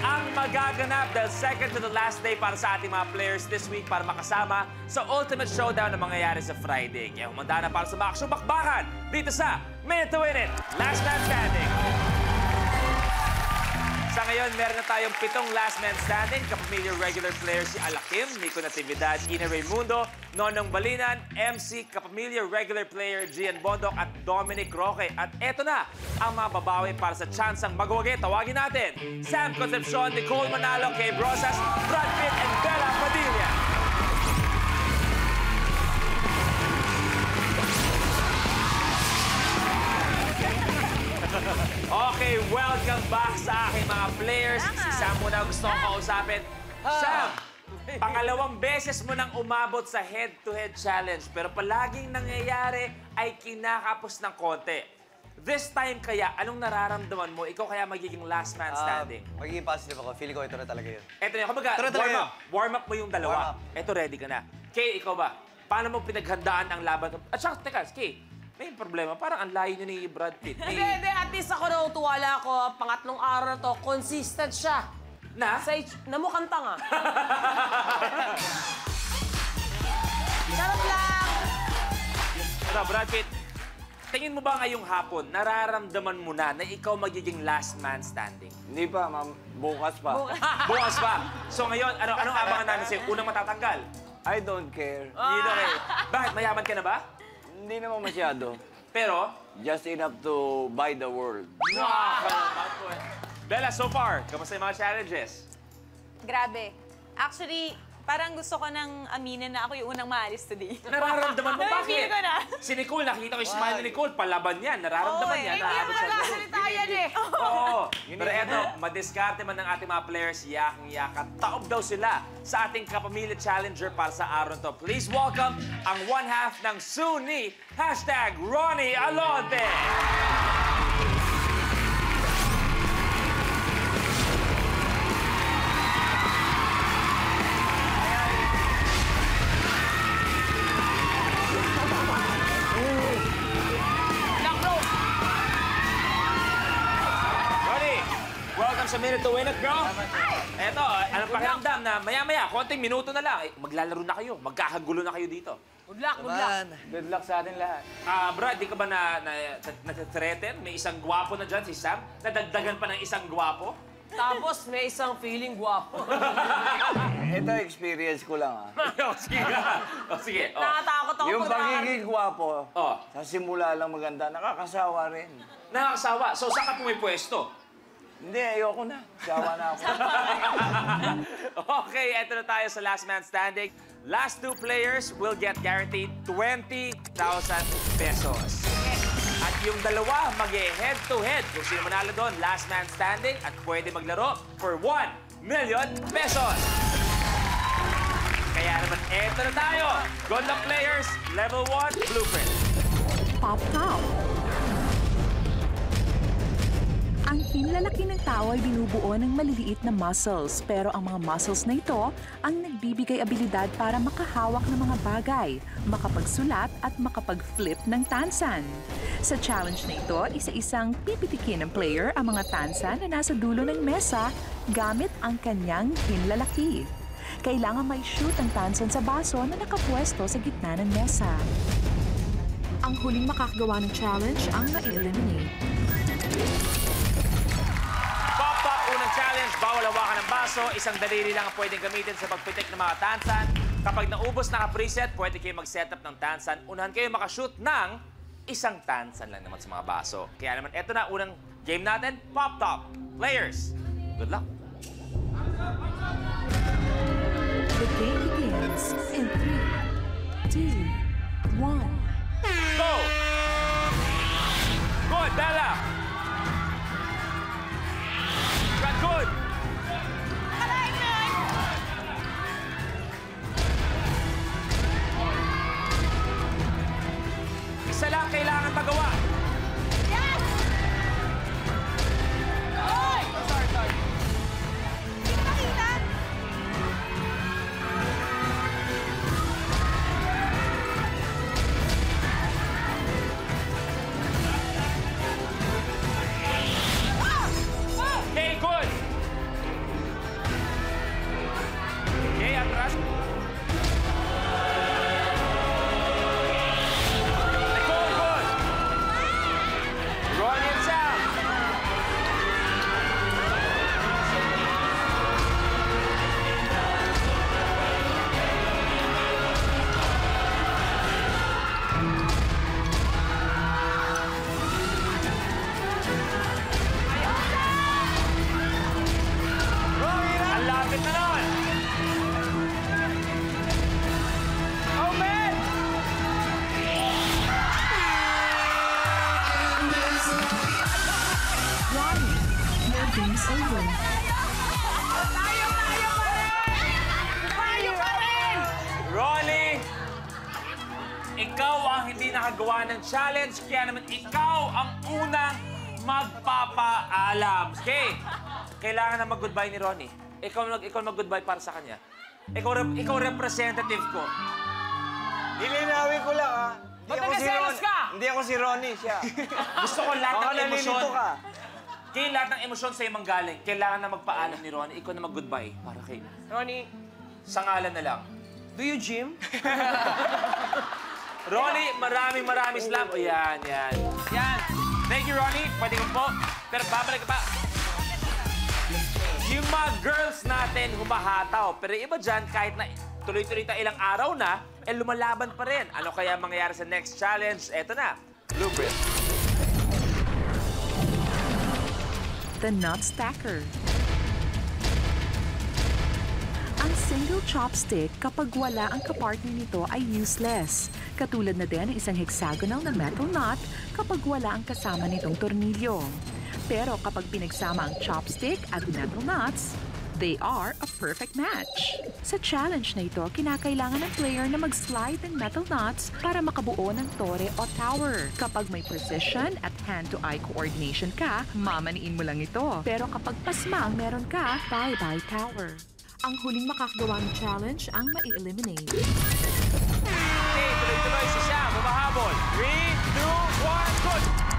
ang magaganap dahil second to the last day para sa ating mga players this week para makasama sa Ultimate Showdown na mangyayari sa Friday. Kaya humanda na para sa mga bakbakan dito sa Minute to Win It, Last Man Standing. Sa ngayon, meron na tayong 7 last man standing. Kapamilya regular players si Alakim, Nico Natividad, Ina Raimundo, Nonong Balinan, MC, kapamilya regular player Gian Bondok at Dominic Roque. At eto na ang mga babawi para sa tsansang magwagi. Tawagin natin Sam Concepcion, Nicole Manalo, Kay Brosas, Brad Pitt, and Bella Padilla. Okay, welcome back sa aking mga players. Si Sam muna gusto kong kausapin. Sam, pangalawang beses mo nang umabot sa head-to-head challenge pero palaging nangyayari ay kinakapos ng konti. This time kaya, anong nararamdaman mo? Ikaw kaya magiging last man standing? Magiging positive ako. Feeling ko ito na talaga yun. Ito na, kumbaga, warm up mo yung dalawa. Ito, ready ka na. Kay, ikaw ba? Paano mo pinaghandaan ang laban? At saka, teka, Kay, may problema. Parang ang layo niyo ni Brad Pitt. Hindi. At least ako natuwala ako. Pangatlong araw na to, consistent siya. Na? Namukhang tanga. Sarap lang. Ito, Brad Pitt, tingin mo ba ngayong hapon, nararamdaman mo na ikaw magiging last man standing? Hindi pa, ma'am. Bukas pa. Bukas pa. So ngayon, anong abangan namin sa'yo? Unang matatanggal? I don't care. Hindi na kayo. Bakit? Mayaman ka na ba? Hindi naman masyado. Pero? Just enough to buy the world. Bella, so far, kamusta yung mga challenges? Grabe. Actually, parang gusto ko nang aminin na ako yung unang maalis today. Nararamdaman mo bakit? Feeling ko na. Si Nicole, nakita ko yung smile ni Nicole, palaban yan. Nararamdaman yan. Hindi mo nagkasalita yan eh. Oo. Pero eto, madiskarte man ng ating mga players, yaking-yaka. Taob daw sila sa ating kapamilya challenger para sa araw to. Please welcome ang one half ng Suni, #Ronnie Alonte. Sa Minute to Win It, bro. Eto, anong pakiramdam na maya-maya, konting minuto na lang, maglalaro na kayo, magkakagulo na kayo dito. Good luck, good luck. Good luck sa atin lahat. Brad, di ka ba na-threaten? May isang gwapo na dyan, si Sam. Nadagdagan pa ng isang gwapo. Tapos may isang feeling guwapo. Ito, experience ko lang, Sige. Nakatakot ako Yung pag pagiging gwapo, Oh. sa simula lang maganda, nakakasawa rin. Nakakasawa. So, saan ka pumipwesto? Hindi, ayoko na. Sawa na ako. Okay, eto na tayo sa last man standing. Last 2 players will get guaranteed 20,000 pesos. At yung dalawa mag-head to head. Kung sino manalo doon, last man standing at pwede maglaro for 1 million pesos. Kaya naman, eto na tayo. Good luck players, level 1, blueprint. Pop Top. Ang hinlalaki ng tao ay binubuo ng maliliit na muscles, pero ang mga muscles na ito ang nagbibigay abilidad para makahawak ng mga bagay, makapagsulat at makapag-flip ng tansan. Sa challenge na ito, isa-isang pipitikin ng player ang mga tansan na nasa dulo ng mesa gamit ang kanyang hinlalaki. Kailangan may shoot ang tansan sa baso na nakapwesto sa gitna ng mesa. Ang huling makakagawa ng challenge ang na-eliminate. Challenge, bawal hawakan ng baso. Isang daliri lang ang pwedeng gamitin sa pagpitik ng mga tansan. Kapag naubos naka-preset, pwede kayo mag-setup ng tansan. Unahan kayo makashoot ng isang tansan lang naman sa mga baso. Kaya naman, eto na unang game natin, Pop Top. Players, good luck. The game begins in 3, 2, 1. Go! Good, Bella! Good! Isa lang kailangan magawa. Yes! Oy! Sorry. Hindi ko makita. Ronnie. Your game's over. Ronnie, ikaw ang hindi nakagawa ng challenge, kaya naman ikaw ang unang magpapaalam. Okay, kailangan na mag-goodbye ni Ronnie. Ikaw mag-goodbye para sa kanya. Ikaw representative ko. Lilinawin ko lang, ha? Ba't nagselos ka? Hindi ako si Ronnie, siya. Gusto ko lahat Baka ng emosyon. nalilito ka. Kaya lahat ng emosyon sa'yo manggaling. Kailangan na magpaalam ni Ronnie. Ikaw na mag-goodbye para kay... Ronnie, Sa ngalan na lang. do you gym? Ronnie, maraming salamat. O yan. Yan. Thank you, Ronnie. Pwede ko po. Pero babalik ka pa. Yung mga girls natin humahataw. Pero iba dyan, kahit na tuloy-tuloy tayo ilang araw na, lumalaban pa rin. Ano kaya mangyayari sa next challenge? Eto na. Blueprint. The Nut Stacker. Ang single chopstick kapag wala ang kapartner nito ay useless. Katulad na din ng isang hexagonal na metal nut kapag wala ang kasama nitong tornilyo. Pero kapag pinagsama ang chopstick at metal nuts, they are a perfect match. Sa challenge na ito, kinakailangan ng player na mag-slide ng metal nuts para makabuo ng tore o tower. Kapag may precision at hand-to-eye coordination ka, mamaniin mo lang ito. Pero kapag pasma ang meron ka, bye-bye tower. Ang huling makakagawa ng challenge ang mai-eliminate. Okay, tuloy-tuloy si Siya. Bumahabol. 3, 2, 1, good!